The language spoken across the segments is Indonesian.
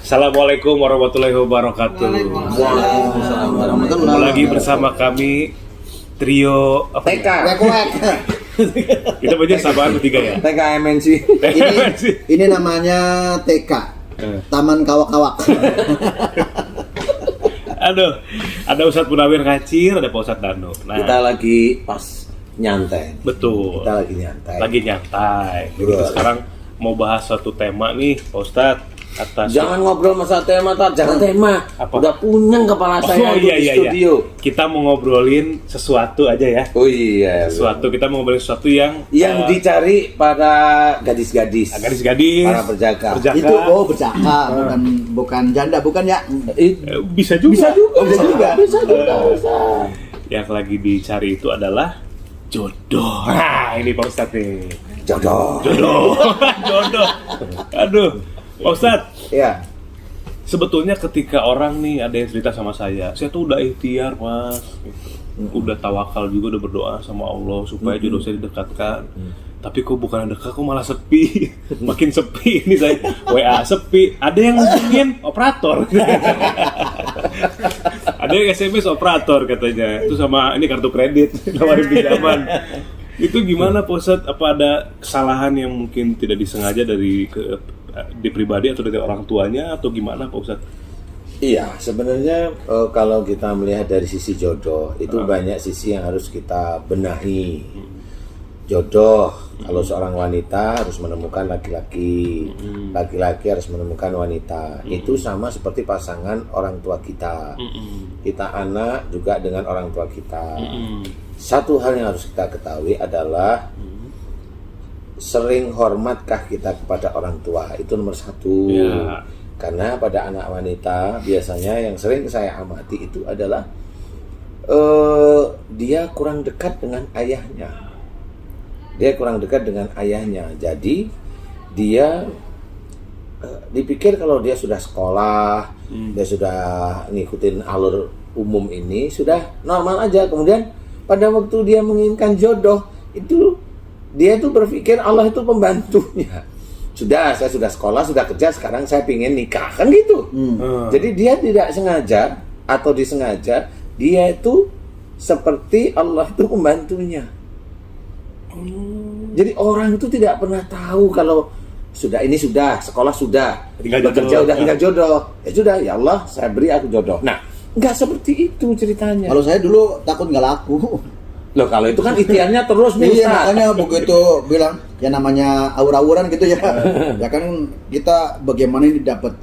Assalamualaikum warahmatullahi wabarakatuh. Waalaikumsalam warahmatullahi Ketemu lagi bersama kami trio apa? TK. Kita punya samaan bertiga ya. TK MNC. Ini namanya TK, Taman Kawak-Kawak. Aduh, ada Ustadz Munawir Kacir, ada Pak Ustadz Dano. Nah, Kita lagi pas nyantai. betul. Kita lagi nyantai. Lagi nyantai. Jadi Betul. kita sekarang mau bahas suatu tema nih, Pak Ustadz. Atas Jangan ngobrol masalah tema, jangan tema. Apa? Udah punyang kepala saya di studio. Kita mau ngobrolin sesuatu aja ya. Oh iya. Kita mau ngobrolin sesuatu yang Dicari para gadis-gadis. gadis-gadis, Para berjaka. Itu berjaka, bukan janda, bukan ya? Bisa juga. Bisa juga. Yang lagi dicari itu adalah jodoh. Nah, ini Pak Ustadz nih. Jodoh. Jodoh. Aduh, Pak Ustadz. Iya. Sebetulnya ketika orang nih ada yang cerita sama saya tuh udah ikhtiar Mas, gitu. Udah tawakal juga, udah berdoa sama Allah supaya jodoh saya didekatkan. Tapi kok bukan dekat, kok malah sepi. Makin sepi ini saya. WA sepi. Ada yang hubungin operator. Ada yang SMS operator katanya. Itu sama ini kartu kredit, nawarin pinjaman. Itu gimana Pak Ustadz? Apa ada kesalahan yang mungkin tidak disengaja di pribadi atau dari orang tuanya atau gimana Pak Ustadz? Iya, sebenarnya kalau kita melihat dari sisi jodoh itu banyak sisi yang harus kita benahi. Jodoh, kalau seorang wanita harus menemukan laki-laki, laki-laki harus menemukan wanita. Itu sama seperti pasangan orang tua kita. Kita anak juga dengan orang tua kita. Satu hal yang harus kita ketahui adalah sering hormatkah kita kepada orang tua, itu nomor satu. Ya. Karena pada anak wanita biasanya yang sering saya amati itu adalah dia kurang dekat dengan ayahnya. Jadi dia dipikir kalau dia sudah sekolah, dia sudah ngikutin alur umum ini sudah normal aja. Kemudian pada waktu dia menginginkan jodoh itu dia itu berpikir Allah itu pembantunya. Saya sudah sekolah, sudah kerja, sekarang saya pingin nikah, kan gitu. Jadi dia tidak sengaja atau disengaja, dia itu seperti Allah itu pembantunya. Jadi orang itu tidak pernah tahu kalau sudah sekolah sudah, bekerja udah tinggal jodoh. Ya sudah, ya Allah, saya beri aku jodoh. Nah, nggak seperti itu ceritanya. Kalau saya dulu takut nggak laku. Loh, kalau itu kan ikhtiarnya terus nih. Iya, makanya begitu bilang ya namanya aur-auran gitu ya. Ya kan kita bagaimana ini dapat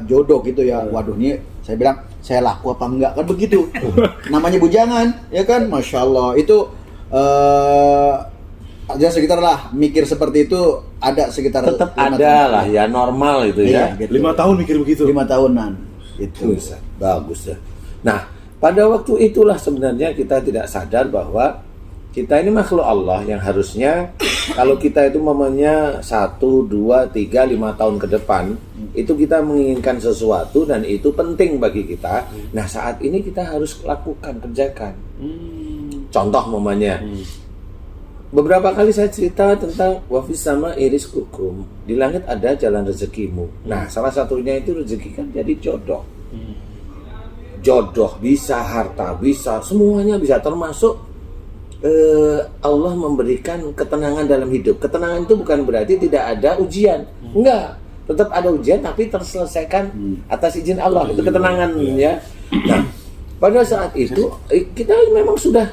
jodoh gitu ya. Waduh, ini saya bilang saya laku apa enggak kan begitu. Namanya bujangan, ya kan? Masya Allah itu ada sekitar lah mikir seperti itu, ada sekitar Tetap ada lah ya, normal itu ya. Gitu. 5 tahun mikir begitu. 5 tahunan itu. Bagus ya. Nah, pada waktu itulah sebenarnya kita tidak sadar bahwa kita ini makhluk Allah yang harusnya kalau kita itu momennya 1, 2, 3, 5 tahun ke depan itu kita menginginkan sesuatu dan itu penting bagi kita. Nah, saat ini kita harus lakukan, kerjakan. Contoh momennya. Beberapa kali saya cerita tentang wafis sama iris kukum. Di langit ada jalan rezekimu. Nah, salah satunya itu rezeki kan jadi jodoh. Jodoh bisa, harta bisa, semuanya bisa, termasuk Allah memberikan ketenangan dalam hidup. Ketenangan itu bukan berarti tidak ada ujian. Enggak, tetap ada ujian tapi terselesaikan atas izin Allah. Itu ketenangan ya. Nah, pada saat itu kita memang sudah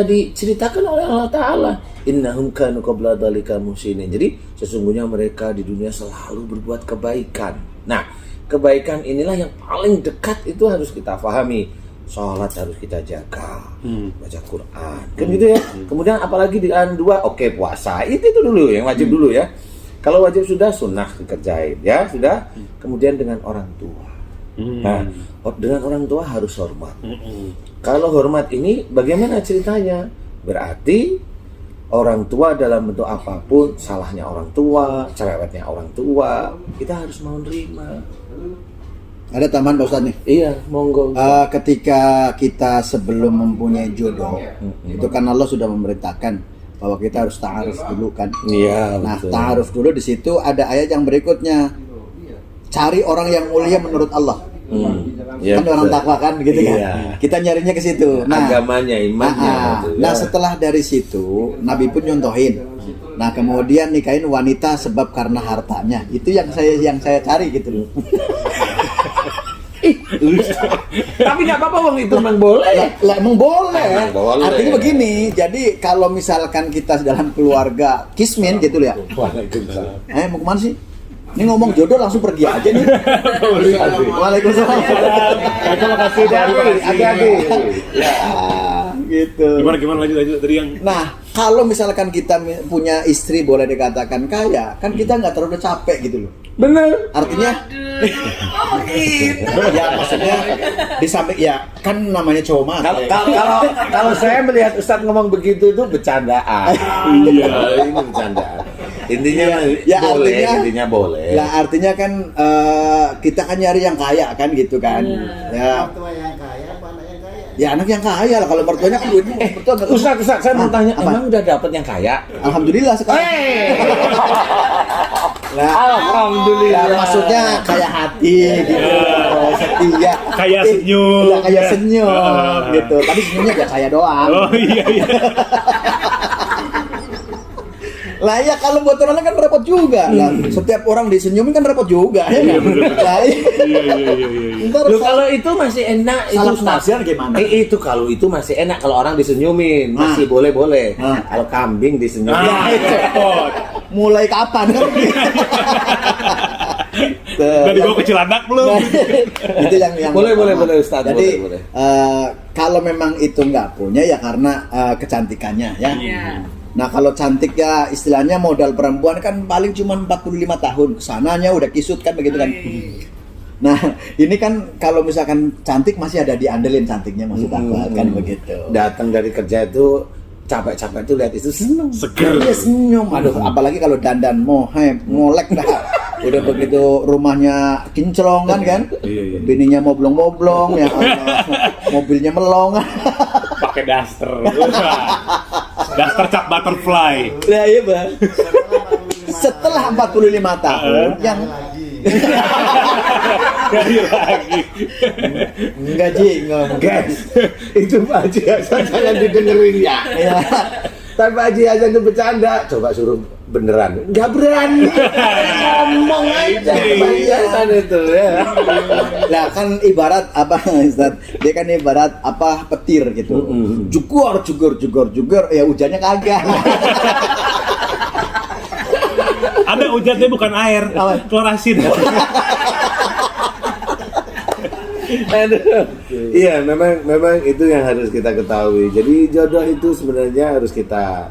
diceritakan oleh Allah Ta'ala, innahum kanu qabla dzalika muhsinin. Jadi sesungguhnya mereka di dunia selalu berbuat kebaikan. Nah, kebaikan inilah yang paling dekat itu harus kita pahami. Sholat harus kita jaga, baca Quran, kan gitu ya. Kemudian apalagi di dua, puasa itu dulu yang wajib dulu ya. Kalau wajib sudah, sunnah dikerjain ya sudah. Kemudian dengan orang tua. Nah, dengan orang tua harus hormat. Kalau hormat ini bagaimana ceritanya? Berarti orang tua dalam bentuk apapun, salahnya orang tua, cerewetnya orang tua, kita harus mau nerima. Ada tambahan Pak Ustadz nih? Iya, monggo. Ketika kita sebelum mempunyai jodoh, itu kan Allah sudah memerintahkan bahwa kita harus ta'aruf dulu kan. Iya, Nah, betul. ta'aruf dulu di situ ada ayat yang berikutnya. cari orang yang mulia menurut Allah. Ya, Kan orang betul. takwa kan gitu kan. Iya. Kita nyarinya ke situ. Agamanya, imannya. gitu, Nah, ya. setelah dari situ Nabi pun nyontohin. Nah, kemudian nikahin wanita sebab karena hartanya. Itu yang saya cari gitu loh. Tapi nggak apa-apa Bang, itu memang boleh. Lah, emang boleh. Emang boleh. Artinya begini, jadi kalau misalkan kita dalam keluarga kismin gitu ya. Waalaikumsalam. Mau kemana sih? Ini ngomong jodoh langsung pergi aja nih. Waalaikumsalam. Terima kasih. Hati-hati. Ya, gitu. Gimana lanjut tadi yang Nah, kalau misalkan kita punya istri boleh dikatakan kaya, kan kita nggak terlalu capek gitu loh. Bener. Artinya, Gitu. ya maksudnya di samping ya kan namanya cowok mah. Kalau saya melihat Ustadz ngomong begitu itu bercandaan. Iya, ini bercandaan. Intinya Ya, boleh, artinya- intinya boleh. Lah artinya kan kita kan nyari yang kaya kan gitu kan. Ya. Ya anak yang kaya lah, kalau mertuanya kan duitnya mertua nggak- Ustadz, saya mau tanya, Apa? emang udah dapet yang kaya? Alhamdulillah sekarang. Nah, Alhamdulillah. ya, maksudnya kaya hati gitu, setia, Kaya senyum. ya, kaya senyum gitu. Tapi senyumnya gak kaya doang. Oh iya. Lah ya kalau buat orang lain kan repot juga. Lah, setiap orang disenyumin kan repot juga ya kan. Lah, Iya. ntar Loh, kalau itu masih enak salah itu penafsiran gimana? Itu kalau itu masih enak kalau orang disenyumin masih boleh. Nah. Kalau kambing disenyumin. Ya, itu. Mulai kapan kan? Udah dibawa ke Cilandak belum? Itu yang Boleh Ustaz. Jadi boleh. kalau memang itu nggak punya ya karena kecantikannya ya. Iya. Nah kalau cantik ya istilahnya modal perempuan kan paling cuma 45 tahun, kesananya udah kisut kan begitu kan. Nah ini kan kalau misalkan cantik masih ada diandelin cantiknya maksud aku kan begitu. Datang dari kerja itu capek-capek tuh lihat itu seneng. Seger. Iya senyum, aduh apalagi kalau dandan molek dah. Udah begitu rumahnya kinclongan kan, Iya. bininya moblong-moblong ya Allah. Mobilnya melong. Pakai daster. Daster cap butterfly. Nah iya bang. Setelah 45 tahun yang Dari lagi. enggak Ji, Guys, itu Pak Haji Hasan jangan didengerin ya. ya. Tapi Pak Haji Hasan itu bercanda. Coba suruh beneran. Nggak berani. Ngomong aja Pak Haji Hasan itu ya. Lah kan ibarat apa Ustaz? Dia kan ibarat apa petir gitu. Jugur ya hujannya kagak. Ada hujannya bukan air, keluar asin. Aduh. Iya, memang itu yang harus kita ketahui. Jadi jodoh itu sebenarnya harus kita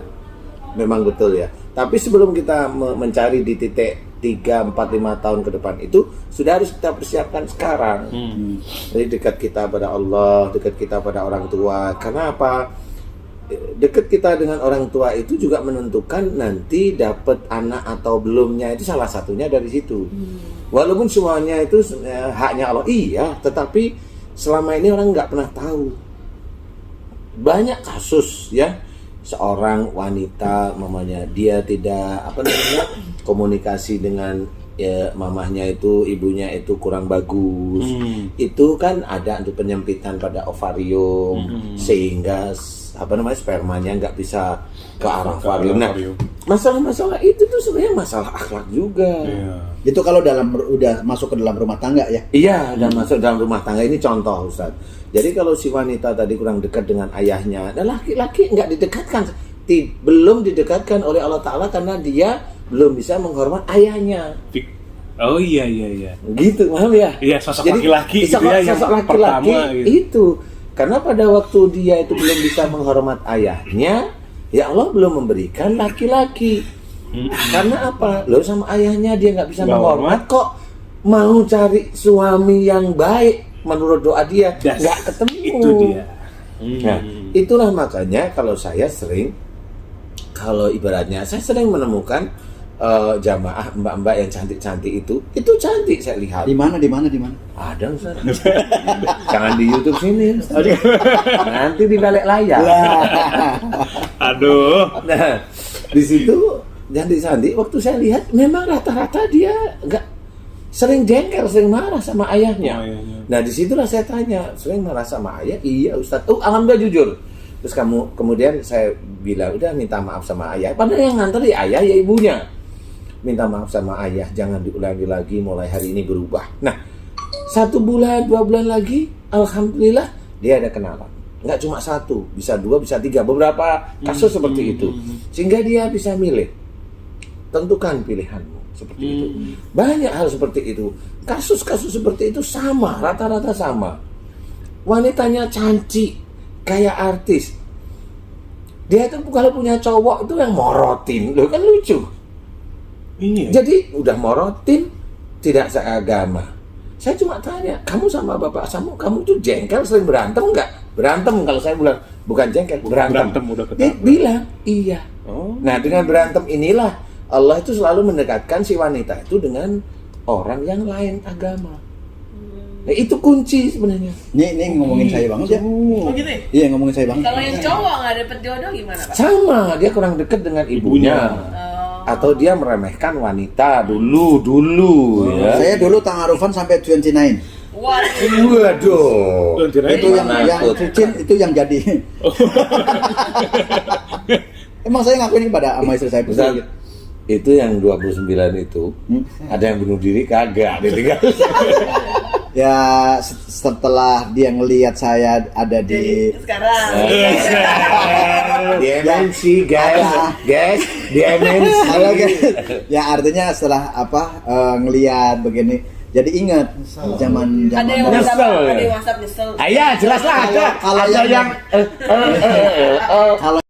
memang betul ya. Tapi sebelum kita mencari di titik 3, 4, 5 tahun ke depan itu sudah harus kita persiapkan sekarang. Jadi dekat kita pada Allah, dekat kita pada orang tua. Karena apa? Dekat kita dengan orang tua itu juga menentukan nanti dapat anak atau belumnya, itu salah satunya dari situ. Walaupun semuanya itu haknya Allah, iya, tetapi selama ini orang nggak pernah tahu. Banyak kasus ya, seorang wanita mamanya dia tidak komunikasi dengan ya, mamahnya itu, ibunya itu kurang bagus. Itu kan ada untuk penyempitan pada ovarium sehingga spermanya nggak bisa ke arah ovarium. Nah, masalah-masalah itu tuh sebenarnya masalah akhlak juga. Itu kalau udah masuk ke dalam rumah tangga ya. Iya, dan masuk dalam rumah tangga ini contoh Ustaz. Jadi kalau si wanita tadi kurang dekat dengan ayahnya, dan laki-laki nggak didekatkan, belum didekatkan oleh Allah Ta'ala karena dia belum bisa menghormat ayahnya. Oh iya. Gitu, paham ya? Iya, sosok Jadi, laki-laki gitu ya, yang sosok laki-laki pertama gitu. itu. Karena pada waktu dia itu belum bisa menghormat ayahnya, ya Allah belum memberikan laki-laki. Karena apa? Loh, sama ayahnya dia nggak bisa Nggak menghormat, kok mau cari suami yang baik menurut doa dia nggak ketemu. Itu dia. Nah, itulah makanya kalau saya sering, kalau ibaratnya saya sering menemukan jamaah mbak-mbak yang cantik-cantik itu cantik saya lihat. Di mana? Ada Ustaz. Jangan di YouTube sini. Nanti di balik layar. Aduh. Nah, di situ cantik-cantik waktu saya lihat memang rata-rata dia sering jengkel, sering marah sama ayahnya. Oh, ayahnya. Nah disitulah saya tanya, sering marah sama ayah? Iya Ustadz. Oh alhamdulillah jujur. Terus kemudian saya bilang udah minta maaf sama ayah. Padahal yang nganter ya ayah ya ibunya. Minta maaf sama ayah, jangan diulangi lagi, mulai hari ini berubah. Nah 1 bulan, 2 bulan lagi, alhamdulillah dia ada kenalan. Nggak cuma 1, bisa 2, bisa 3, beberapa kasus seperti itu. Sehingga dia bisa milih. Tentukan pilihanmu seperti itu. Banyak hal seperti itu. Kasus-kasus seperti itu sama, rata-rata sama. Wanitanya cantik, kayak artis. Dia itu kalau punya cowok itu yang morotin, loh kan lucu. Iya. Jadi udah morotin, tidak seagama. Saya cuma tanya, kamu sama bapak kamu tuh jengkel, sering berantem nggak? Berantem kalau saya bilang, bukan jengkel, berantem. Udah Dia ketemu. bilang, iya. Oh. Nah dengan berantem inilah Allah itu selalu mendekatkan si wanita itu dengan orang yang lain agama. Nah, itu kunci sebenarnya. Ini ngomongin saya banget ya. Oh gitu ya? Iya, ngomongin saya banget. Kalau yang cowok nggak dapet jodoh gimana Pak? Sama, dia kurang dekat dengan ibunya. Atau dia meremehkan wanita dulu ya. Saya dulu ta'arufan sampai 29. Waduh. Itu yang cincin itu yang jadi. Emang saya ngakuin pada sama istri saya Ustaz, betul. itu yang 29 itu ada yang bunuh diri kagak ditinggal. Ya setelah dia ngelihat saya ada di Sekarang. Di MNC guys, di MNC. halo guys. Ya artinya setelah ngelihat begini, jadi ingat zaman Ada yang Nyesel, WhatsApp, ya? ada yang WhatsApp nyesel. Iya, jelas lah ada. Kalau Ada yang- yang kalau